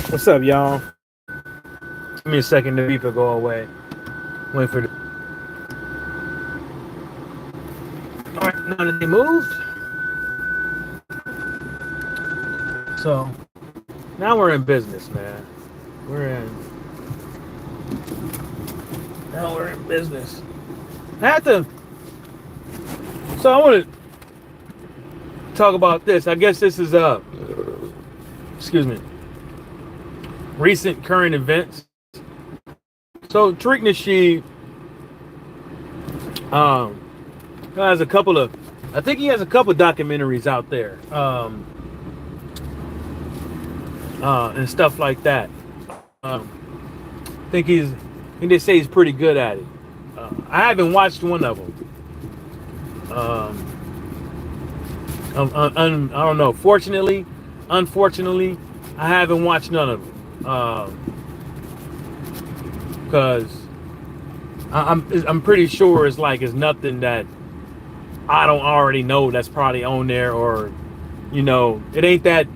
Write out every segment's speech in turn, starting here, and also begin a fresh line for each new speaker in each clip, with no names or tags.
What's up, y'all? Give me a second. The beep will go away. Wait for the. All right, now that they moved, so now we're in business, man. We're in. Now we're in business. I have to. So I want to talk about this. I guess this is excuse me, recent current events. So Tariq Nasheed um has a couple of. I think he has a couple of documentaries out there. And stuff like that. I think they say he's pretty good at it. I haven't watched one of them. I don't know. Unfortunately, I haven't watched none of them because I'm pretty sure it's nothing that I don't already know that's probably on there, or it ain't that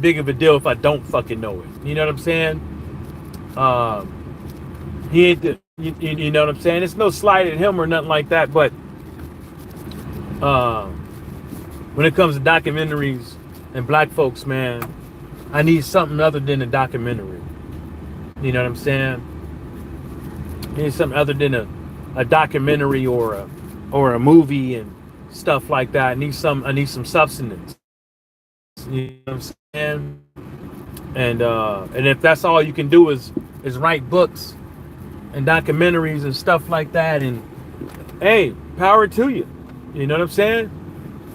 big of a deal if I don't fucking know it. You know what I'm saying? He ain't you know what I'm saying? It's no slight at him or nothing like that, but when it comes to documentaries and black folks, man, I need something other than a documentary. You know what I'm saying? I need something other than a documentary or a movie and stuff like that. I need some substance. You know what I'm saying? And if that's all you can do is write books and documentaries and stuff like that, and hey, power to you. You know what I'm saying?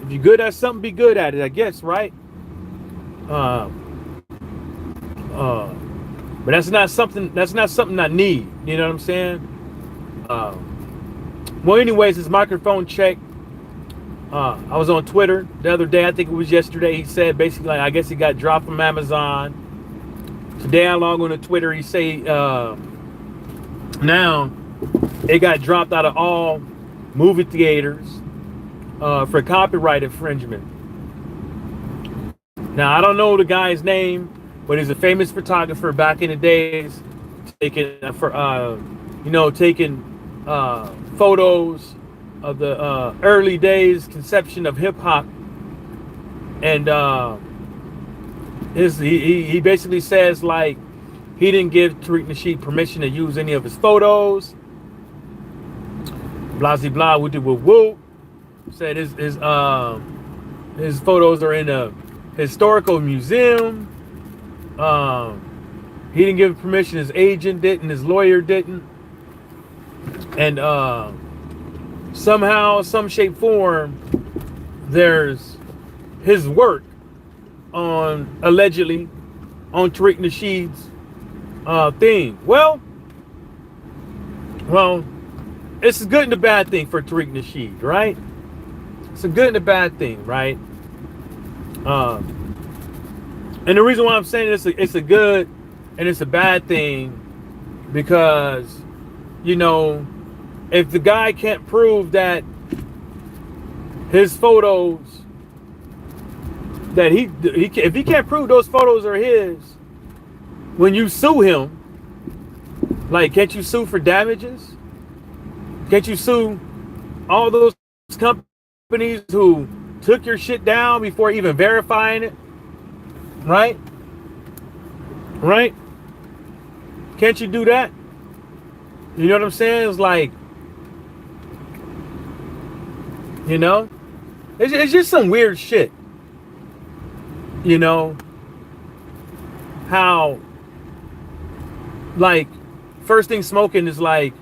If you're good at something, be good at it, I guess, right? Uh, uh, but that's not something I need. You know what I'm saying? Well, anyways, his microphone check. I was on Twitter the other day. I think it was yesterday. He said basically, like, I guess he got dropped from Amazon. Today I log on to Twitter. He say now it got dropped out of all movie theaters for copyright infringement. Now I don't know the guy's name, but he's a famous photographer back in the days, taking photos of the early days conception of hip hop, and he basically says, like, he didn't give Tariq Nasheed permission to use any of his photos. Blah blah blah. Woo woo woo. Said his photos are in a historical museum. He didn't give permission. His agent didn't. His lawyer didn't. And somehow, some shape, form, there's his work allegedly on Tariq Nasheed's thing. Well, it's a good and a bad thing for Tariq Nasheed, right? It's a good and a bad thing, right? And the reason why I'm saying it's a good and it's a bad thing because, if the guy can't prove that his photos, that if he can't prove those photos are his, when you sue him, like, can't you sue for damages? Can't you sue all those companies who took your shit down before even verifying it? Right? Right? Can't you do that? You know what I'm saying? It's like, it's just some weird shit. How, like, first thing smoking is like,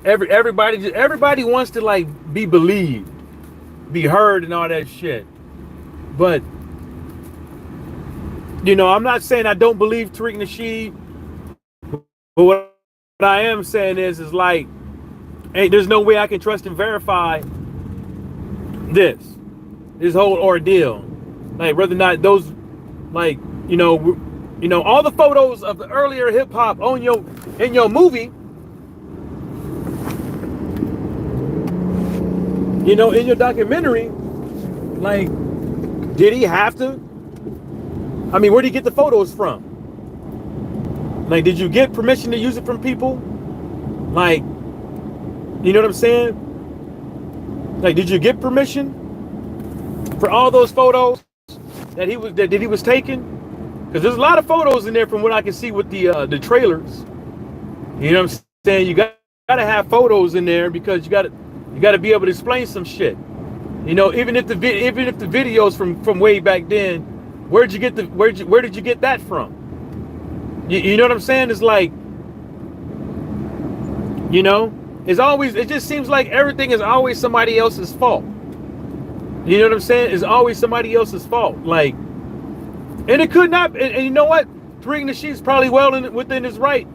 everybody wants to, like, be believed, be heard, and all that shit. But I'm not saying I don't believe Tariq Nasheed, but what I am saying is like, hey, there's no way I can trust and verify this whole ordeal. Like, whether or not those, like, all the photos of the earlier hip hop in your movie, in your documentary, like, did he have to? I mean, where do you get the photos from? Like, did you get permission to use it from people? Like, you know what I'm saying? Like, did you get permission for all those photos that he was taking? Because there's a lot of photos in there from what I can see with the trailers. You know what I'm saying? You gotta have photos in there because you gotta be able to explain some shit. You know, even if the videos from way back then, where did you get that from? You know what I'm saying? It's like, you know, it just seems like everything is always somebody else's fault. You know what I'm saying? It's always somebody else's fault. Like, and it could not. And you know what? Tariq Nasheed's probably well within his right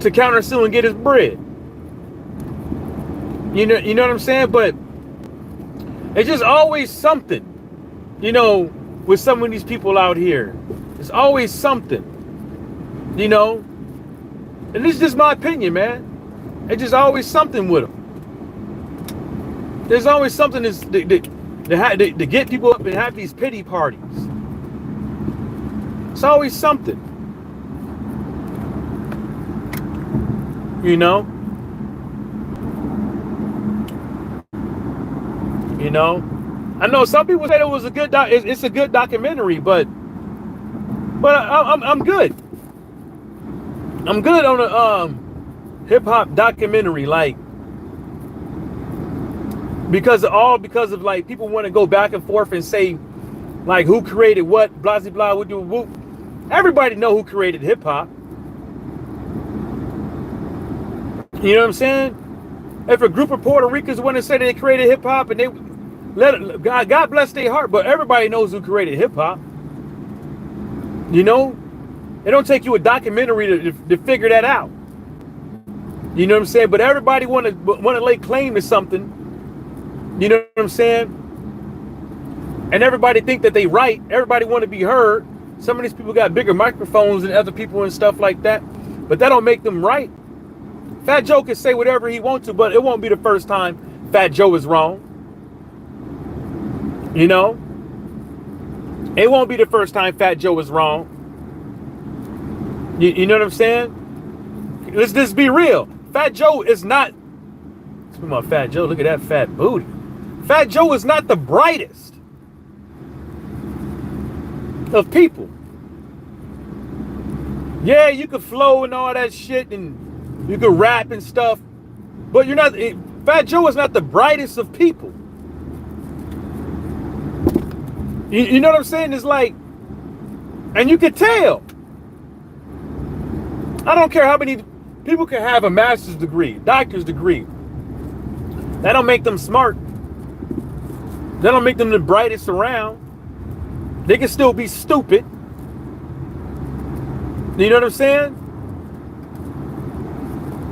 to countersue and get his bread. You know what I'm saying? But it's just always something. You know, with some of these people out here, it's always something. You know, and this is just my opinion, man. It's just always something with them. There's always something to get people up and have these pity parties. It's always something. You know? You know? I know some people say it was a good it's a good documentary, but I'm good. I'm good on a hip hop documentary, like, because of like people want to go back and forth and say like who created what, blah blah blah, we do whoop. Everybody know who created hip hop. You know what I'm saying? If a group of Puerto Ricans want to say they created hip hop and they God bless their heart, but everybody knows who created hip hop. You know, it don't take you a documentary to figure that out. You know what I'm saying? But everybody want to lay claim to something. You know what I'm saying? And everybody think that they right. Everybody want to be heard. Some of these people got bigger microphones than other people and stuff like that. But that don't make them right. Fat Joe can say whatever he wants to, but it won't be the first time Fat Joe is wrong. You know? It won't be the first time Fat Joe is wrong. You know what I'm saying? Let's just be real. Fat Joe is not... Speaking about Fat Joe, look at that fat booty. Fat Joe is not the brightest of people. Yeah, you could flow and all that shit, and you could rap and stuff, but you're not... Fat Joe is not the brightest of people. You know what I'm saying? It's like... And you could tell. I don't care how many people can have a master's degree, doctor's degree. That don't make them smart. That don't make them the brightest around. They can still be stupid. You know what I'm saying?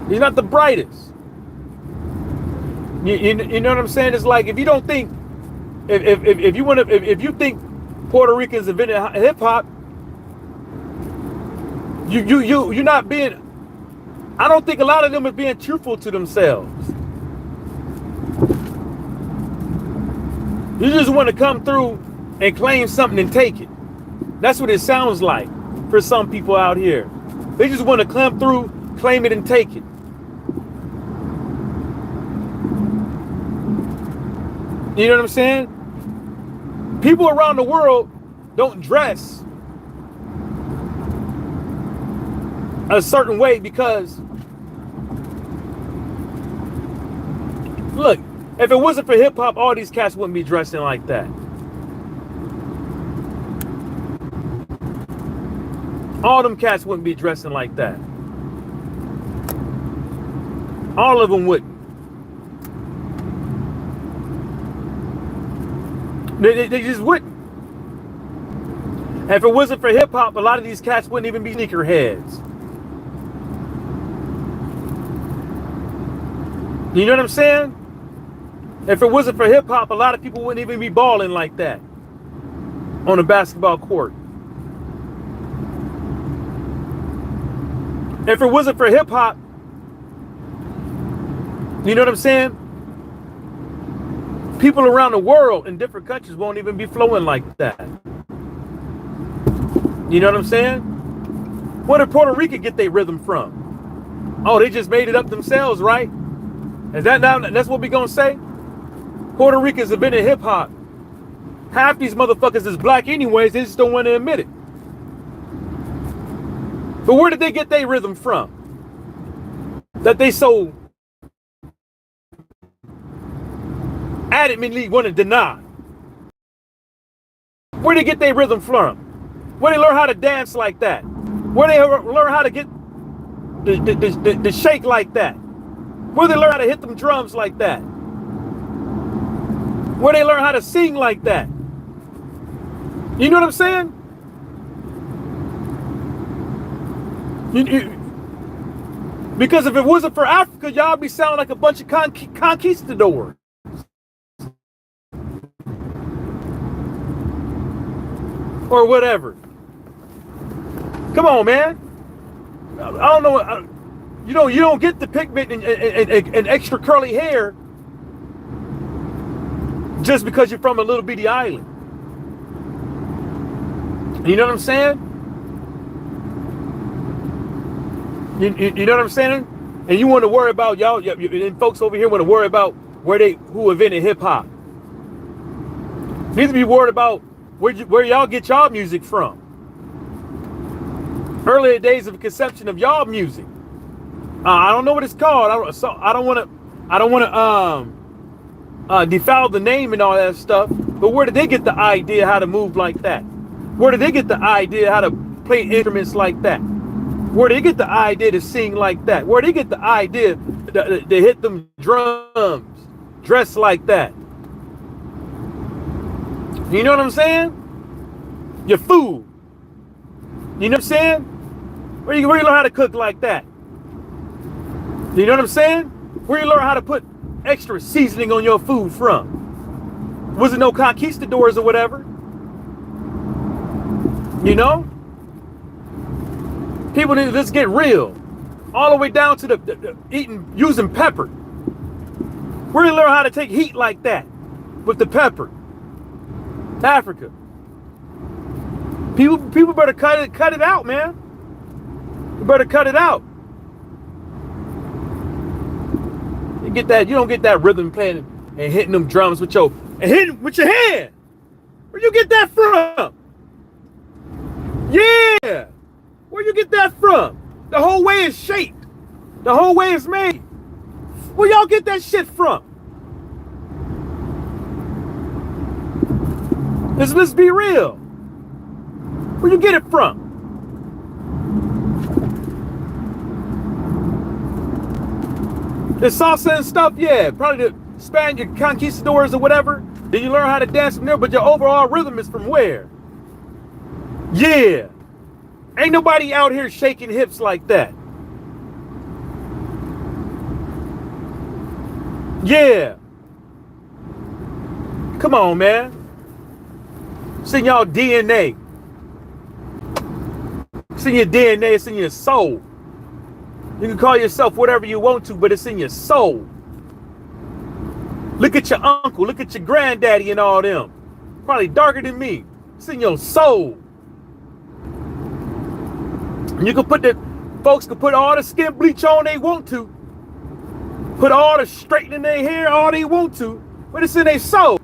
He's not the brightest. You know what I'm saying? It's like, if you don't think, if you think Puerto Ricans invented hip hop, you're not being. I don't think a lot of them are being truthful to themselves. You just want to come through and claim something and take it. That's what it sounds like for some people out here. They just want to come through, claim it, and take it. You know what I'm saying? People around the world don't dress a certain way because, look, if it wasn't for hip hop, all these cats wouldn't be dressing like that. All them cats wouldn't be dressing like that. All of them wouldn't. They just wouldn't. And if it wasn't for hip hop, a lot of these cats wouldn't even be sneakerheads. You know what I'm saying? If it wasn't for hip hop, a lot of people wouldn't even be balling like that on a basketball court. If it wasn't for hip hop, you know what I'm saying? People around the world in different countries won't even be flowing like that. You know what I'm saying? Where did Puerto Rico get their rhythm from? Oh, they just made it up themselves, right? Is that now? That's what we gonna say? Puerto Ricans have been in hip hop. Half these motherfuckers is black anyways. They just don't want to admit it. But where did they get their rhythm from? That they so adamantly want to deny. Where did they get their rhythm from? Where they learn how to dance like that? Where they learn how to get the shake like that? Where they learn how to hit them drums like that? Where they learn how to sing like that? You know what I'm saying? Because if it wasn't for Africa, y'all be sounding like a bunch of conquistadors. Or whatever. Come on, man. I don't know. You don't get the pigment and extra curly hair just because you're from a little bitty island. You know what I'm saying? You know what I'm saying? And you want to worry about y'all, and folks over here want to worry about who invented hip hop. Need to be worried about where y'all get y'all music from. Earlier days of conception of y'all music. I don't know what it's called. I don't want to defile the name and all that stuff. But where did they get the idea how to move like that? Where did they get the idea how to play instruments like that? Where did they get the idea to sing like that? Where did they get the idea to hit them drums, dress like that? You know what I'm saying? Your food. You know what I'm saying? Where you learn how to cook like that? You know what I'm saying? Where you learn how to put extra seasoning on your food from? Was it no conquistadors or whatever? You know? People need to just get real. All the way down to the using pepper. Where you learn how to take heat like that with the pepper? Africa. People better cut it out, man. You better cut it out. You don't get that rhythm playing and hitting them drums with your hand. Where you get that from? Yeah. Where you get that from? The whole way is shaped. The whole way is made. Where y'all get that shit from? Let's be real. Where you get it from? The salsa and stuff, yeah, probably the Spanish conquistadors or whatever. Then you learn how to dance from there, but your overall rhythm is from where? Yeah. Ain't nobody out here shaking hips like that. Yeah. Come on, man. It's in y'all DNA. It's in your DNA, it's in your soul. You can call yourself whatever you want to, but it's in your soul. Look at your uncle, look at your granddaddy and all them. Probably darker than me. It's in your soul. You can folks can put all the skin bleach on they want to. Put all the straightening in their hair, all they want to, but it's in their soul.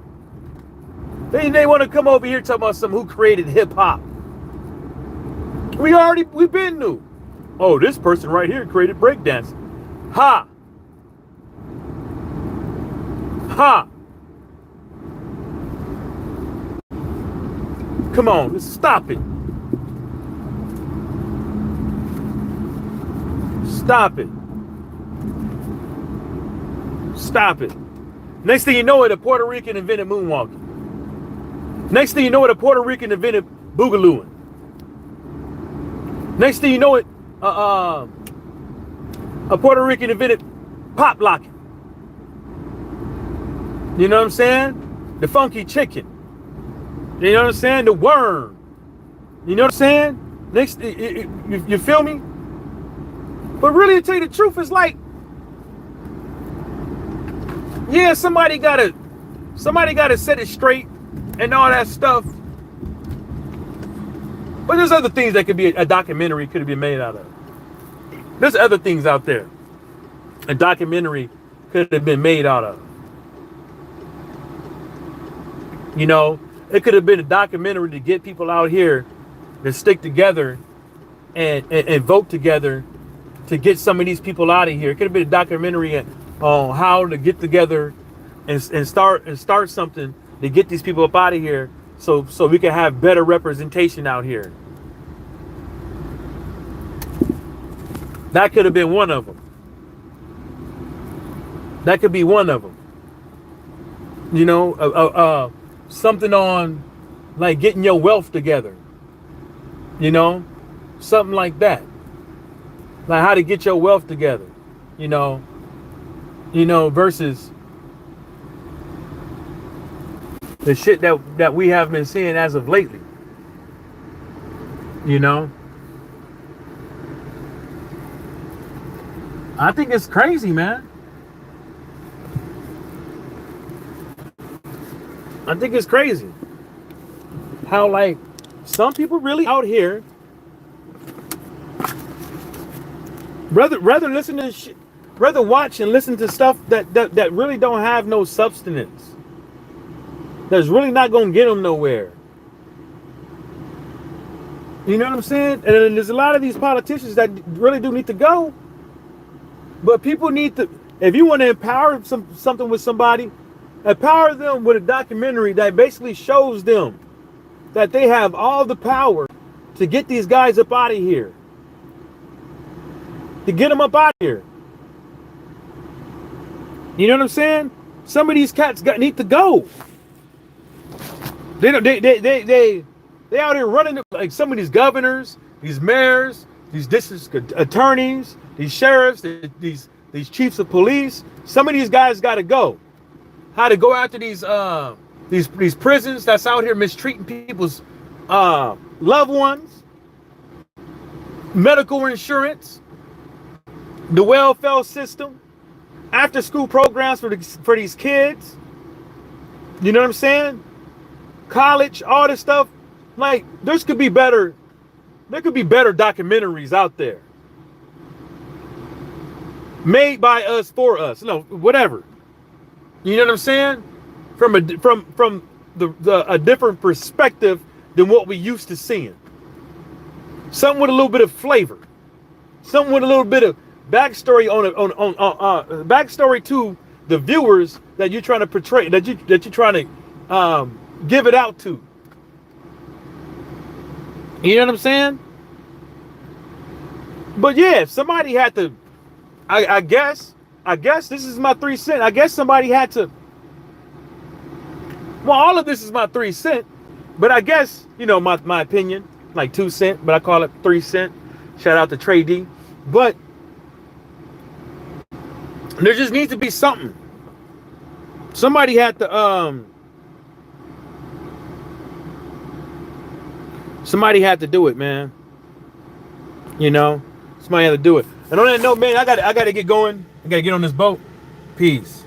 They want to come over here talking about who created hip hop. We've been new. Oh, this person right here created breakdancing. Ha! Ha! Come on, let's stop it. Stop it. Stop it. Next thing you know it, a Puerto Rican invented moonwalking. Next thing you know it, a Puerto Rican invented boogalooing. Next thing you know it, a Puerto Rican invented pop locking. You know what I'm saying? The funky chicken. You know what I'm saying? The worm. You know what I'm saying? Next, you feel me? But really, to tell you the truth, it's like, yeah, somebody gotta set it straight and all that stuff. But there's other things that could be a documentary could have been made out of. There's other things out there a documentary could have been made out of. You know, it could have been a documentary to get people out here to stick together and vote together to get some of these people out of here. It could have been a documentary on how to get together and start something to get these people up out of here so we can have better representation out here. That could have been one of them. That could be one of them. You know, something on like getting your wealth together. You know, something like that. Like how to get your wealth together. You know, versus the shit that we have been seeing as of lately. You know, I think it's crazy, man. I think it's crazy how like some people really out here rather listen to shit, rather watch and listen to stuff that really don't have no substance. That's really not gonna get them nowhere. You know what I'm saying? And there's a lot of these politicians that really do need to go. But people need to, if you want to empower something with somebody, empower them with a documentary that basically shows them that they have all the power to get these guys up out of here. To get them up out of here. You know what I'm saying? Some of these cats need to go. They out here running like some of these governors, these mayors, these district attorneys, these sheriffs, these chiefs of police. Some of these guys got to go. How to go after these prisons that's out here mistreating people's loved ones, medical insurance, the welfare system, after school programs for these kids. You know what I'm saying? College, all this stuff. Like there could be better documentaries out there. Made by us for us. No, whatever. You know what I'm saying? From a different perspective than what we used to seeing. Something with a little bit of flavor. Something with a little bit of backstory on backstory to the viewers that you're trying to portray, that you're trying to give it out to. You know what I'm saying? But yeah, if somebody had to, I guess this is my 3 cents. I guess somebody had to. Well, all of this is my 3 cents, but I guess, you know, my opinion, like 2 cents, but I call it 3 cents. Shout out to Trey D. But there just needs to be something. Somebody had to somebody had to do it, man. You know, somebody had to do it. And on that note, man, I gotta get going. I gotta get on this boat. Peace.